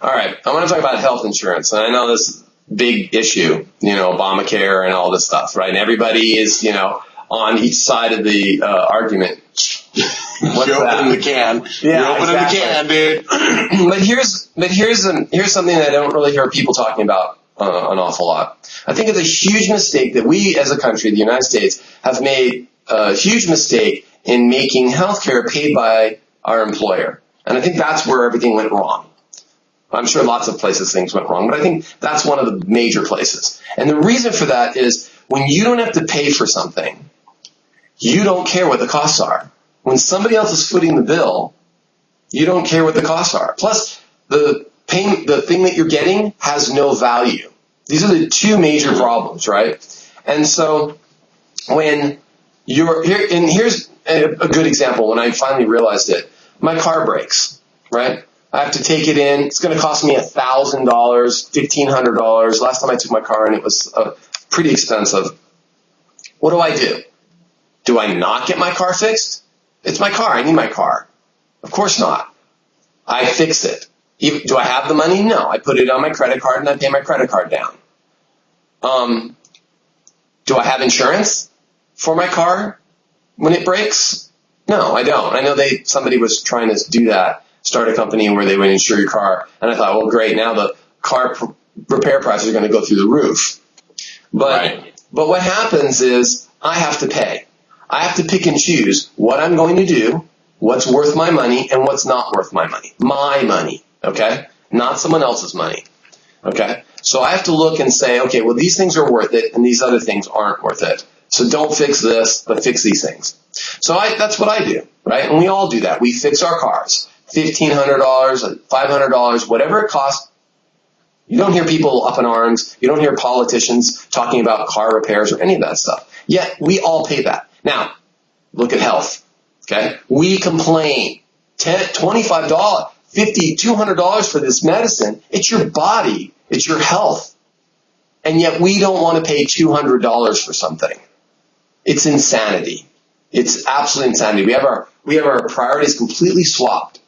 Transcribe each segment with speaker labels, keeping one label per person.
Speaker 1: All right. I want to talk about health insurance. And I know this big issue, Obamacare and all this stuff, right? And everybody is, on each side of the argument.
Speaker 2: You're opening the can.
Speaker 1: Yeah,
Speaker 2: You're opening the can, dude.
Speaker 1: But here's something that I don't really hear people talking about an awful lot. I think it's a huge mistake that we as a country, the United States, have made a huge mistake in making healthcare paid by our employer. And I think that's where everything went wrong. I'm sure lots of places things went wrong, but I think that's one of the major places. And the reason for that is when you don't have to pay for something, you don't care what the costs are. When somebody else is footing the bill, you don't care what the costs are. Plus, the thing that you're getting has no value. These are the two major problems, right? And so when you're here, and here's a good example when I finally realized it. My car breaks, right? I have to take it in. It's going to cost me $1,000, $1,500. Last time I took my car in, it was pretty expensive. What do? Do I not get my car fixed? It's my car. I need my car. Of course not. I fix it. Do I have the money? No. I put it on my credit card and I pay my credit card down. Do I have insurance for my car when it breaks? No, I don't. I know somebody was trying to do that, start a company where they would insure your car. And I thought, well, great. Now the car repair prices are going to go through the roof. But what happens is I have to pay. I have to pick and choose what I'm going to do, what's worth my money, and what's not worth my money. My money, okay? Not someone else's money, okay? So I have to look and say, okay, well, these things are worth it, and these other things aren't worth it. So don't fix this, but fix these things. So that's what I do, right? And we all do that. We fix our cars, $1,500, $500, whatever it costs. You don't hear people up in arms. You don't hear politicians talking about car repairs or any of that stuff. Yet we all pay that. Now, look at health, okay? We complain, $10, $25, $50, $200 for this medicine. It's your body. It's your health. And yet we don't want to pay $200 for something. It's insanity. It's absolute insanity. We have our priorities completely swapped.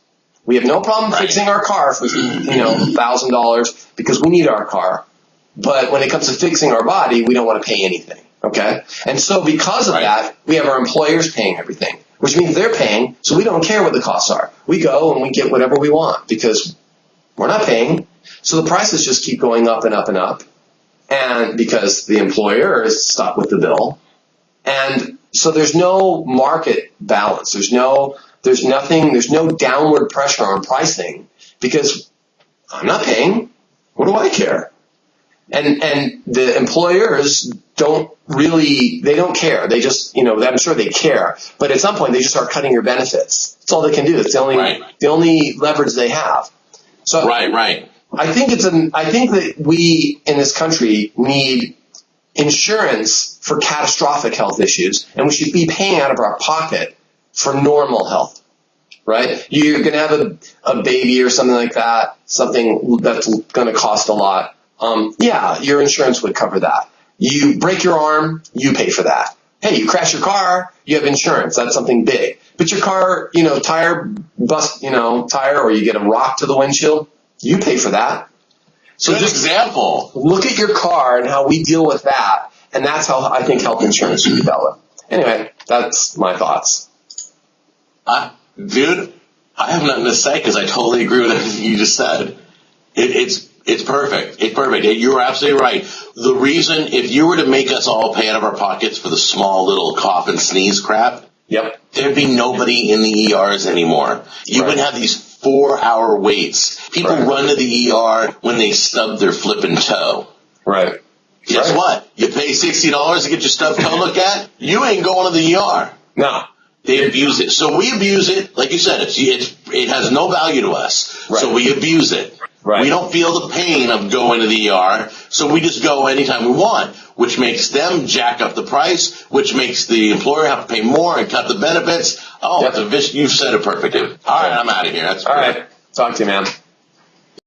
Speaker 1: We have no problem fixing our car for $1,000 because we need our car. But when it comes to fixing our body, we don't want to pay anything. Okay? And so because of that, we have our employers paying everything, which means they're paying, so we don't care what the costs are. We go and we get whatever we want because we're not paying. So the prices just keep going up and up and up. And because the employer is stuck with the bill. And so there's no market balance. There's no downward pressure on pricing because I'm not paying. What do I care? And the employers don't care. They just, I'm sure they care. But at some point they just start cutting your benefits. That's all they can do. It's the only leverage they have. So I think that we in this country need insurance for catastrophic health issues, and we should be paying out of our pocket for normal health, right? You're going to have a baby or something like that, something that's going to cost a lot. Your insurance would cover that. You break your arm, you pay for that. Hey, you crash your car, you have insurance. That's something big. But your car, tire bust, or you get a rock to the windshield, you pay for that. So
Speaker 2: Good example.
Speaker 1: Look at your car and how we deal with that, and that's how I think health insurance should be dealt with. Anyway, that's my thoughts.
Speaker 2: Dude, I have nothing to say because I totally agree with everything you just said. It's perfect. It's perfect. You're absolutely right. The reason, if you were to make us all pay out of our pockets for the small little cough and sneeze crap, there'd be nobody in the ERs anymore. You wouldn't have these 4-hour waits. People run to the ER when they stub their flippin' toe.
Speaker 1: Right.
Speaker 2: Guess what? You pay $60 to get your stubbed toe looked at? You ain't going to the ER.
Speaker 1: No.
Speaker 2: They abuse it. So we abuse it. Like you said, it has no value to us.
Speaker 1: Right.
Speaker 2: So we abuse it.
Speaker 1: Right.
Speaker 2: We don't feel the pain of going to the ER, so we just go anytime we want, which makes them jack up the price, which makes the employer have to pay more and cut the benefits. Oh, you've said it perfectly. All right, I'm out of here. That's
Speaker 1: all right. Talk to you, man.